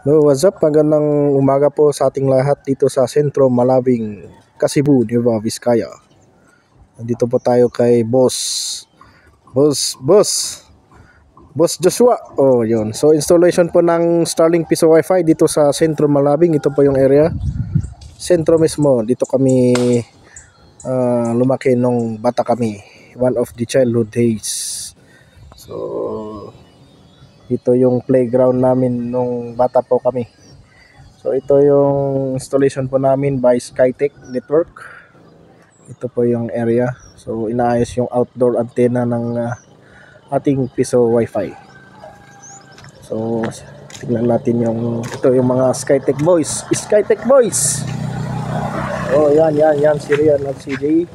No, what's up? Magandang umaga po sa ating lahat dito sa Sentro Malabing, Cebu, Nueva Vizcaya. Nandito po tayo kay Boss Joshua. Oh, yun. So, installation po ng Starlink Piso Wi-Fi dito sa Sentro Malabing. Ito po yung area. Sentro mismo. Dito kami lumaki nung bata kami. One of the childhood days. So, ito yung playground namin nung bata po kami. So ito yung installation po namin by Skytech Network. Ito po yung area. So inaayos yung outdoor antenna ng ating Piso Wi-Fi. So tingnan natin ito yung mga Skytech boys. Skytech boys. Oh, yan si Rian at CJ.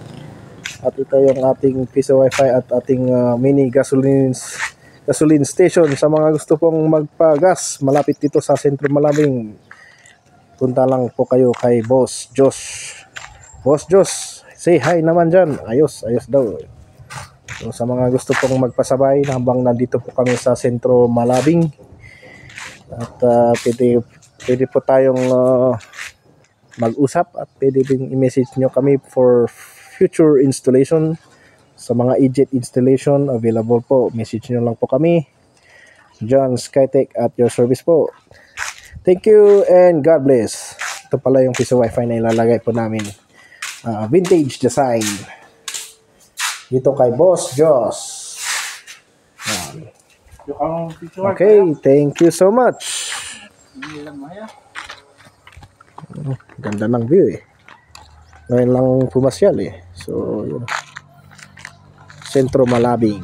At ito yung ating Piso Wi-Fi at ating mini gasoline station sa mga gusto pong magpagas malapit dito sa Sentro Malabing. Punta lang po kayo kay Boss Josh. Boss Josh, say hi naman dyan. Ayos daw. So, sa mga gusto pong magpasabay habang nandito po kami sa Sentro Malabing. At pwede po tayong mag-usap at pwede din i-message nyo kami for future installation. Sa mga EJET installation, available po. Message nyo lang po kami. John Skytech at your service po. Thank you and God bless. Ito pala yung Piso Wi-Fi na ilalagay po namin. Vintage design. Dito kay Boss Joss. Okay, thank you so much. Ganda ng view eh. Ngayon lang pumasyal eh. So, yun. Sentro Malabing.